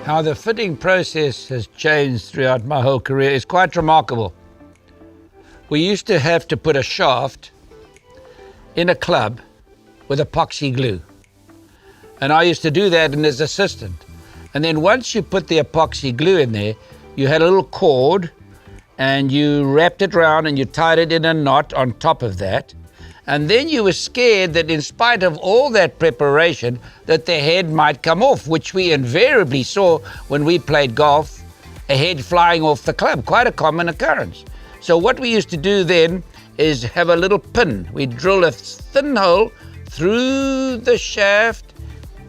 How the fitting process has changed throughout my whole career is quite remarkable. We used to have to put a shaft in a club with epoxy glue. And I used to do that as assistant. And then once you put the epoxy glue in there, you had a little cord and you wrapped it around and you tied it in a knot on top of that. And then you were scared that in spite of all that preparation, that the head might come off, which we invariably saw when we played golf, a head flying off the club, quite a common occurrence. So what we used to do then is have a little pin. We'd drill a thin hole through the shaft,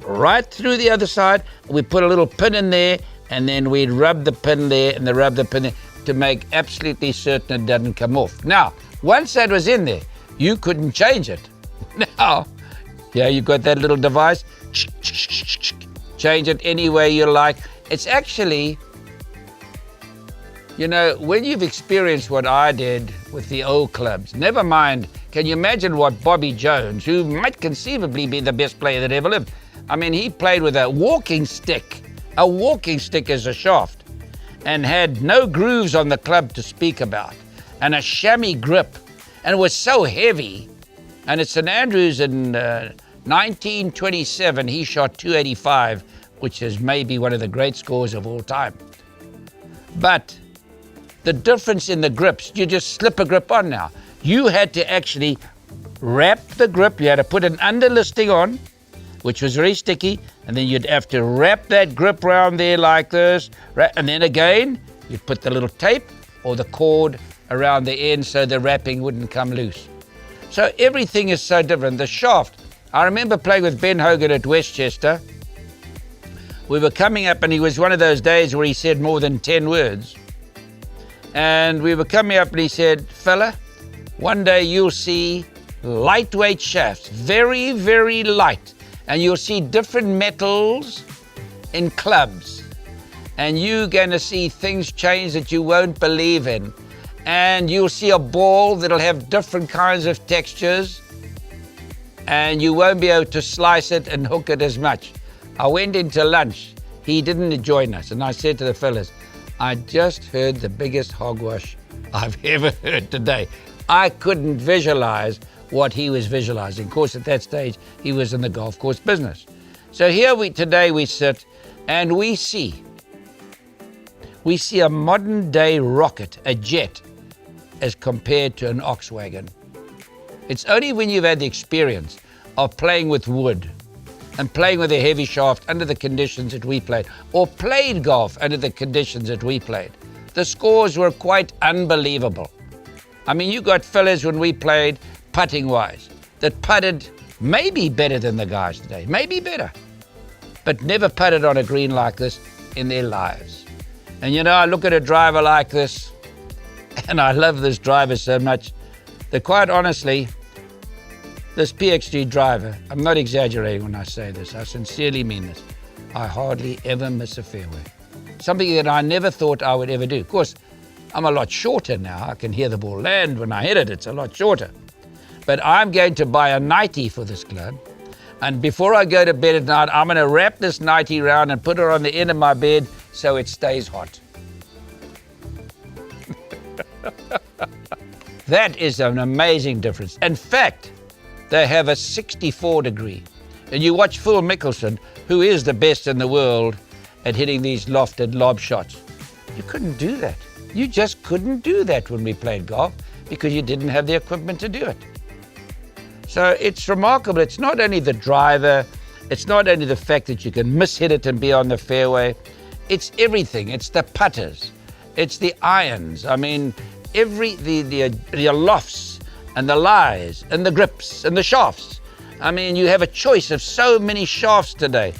right through the other side. We put a little pin in there, and then we'd rub the pin there and rub the pin there to make absolutely certain it doesn't come off. Now, once that was in there, you couldn't change it. Now, yeah, you got that little device, change it any way you like. It's actually, you know, when you've experienced what I did with the old clubs, never mind, can you imagine what Bobby Jones, who might conceivably be the best player that ever lived, I mean, he played with a walking stick as a shaft, and had no grooves on the club to speak about, and a chamois grip, and it was so heavy. And at St Andrews in 1927, he shot 285, which is maybe one of the great scores of all time. But the difference in the grips, you just slip a grip on now. You had to actually wrap the grip, you had to put an underlisting on, which was very sticky, and then you'd have to wrap that grip around there like this, and then again, you'd put the little tape or the cord around the end so the wrapping wouldn't come loose. So everything is so different. The shaft, I remember playing with Ben Hogan at Westchester. We were coming up, and he was one of those days where he said more than 10 words. And we were coming up and he said, fella, one day you'll see lightweight shafts, very, very light. And you'll see different metals in clubs. And you're going to see things change that you won't believe in. And you'll see a ball that'll have different kinds of textures. And you won't be able to slice it and hook it as much. I went into lunch. He didn't join us. And I said to the fellas, I just heard the biggest hogwash I've ever heard today. I couldn't visualize what he was visualizing. Of course, at that stage, he was in the golf course business. So here today we sit and we see a modern day rocket, a jet, as compared to an ox wagon. It's only when you've had the experience of playing with wood and playing with a heavy shaft under the conditions that we played, or played golf under the conditions that we played. The scores were quite unbelievable. I mean, you got fellas when we played putting wise that putted maybe better than the guys today, maybe better, but never putted on a green like this in their lives. And you know, I look at a driver like this, and I love this driver so much that quite honestly, this PXG driver, I'm not exaggerating when I say this, I sincerely mean this, I hardly ever miss a fairway. Something that I never thought I would ever do. Of course, I'm a lot shorter now. I can hear the ball land when I hit it, it's a lot shorter. But I'm going to buy a 90 for this club. And before I go to bed at night, I'm going to wrap this 90 round and put it on the end of my bed so it stays hot. That is an amazing difference. In fact, they have a 64 degree. And you watch Phil Mickelson, who is the best in the world at hitting these lofted lob shots. You couldn't do that. You just couldn't do that when we played golf because you didn't have the equipment to do it. So it's remarkable. It's not only the driver, it's not only the fact that you can mishit it and be on the fairway, it's everything. It's the putters, it's the irons. I mean, the lofts and the lies and the grips and the shafts. I mean, you have a choice of so many shafts today.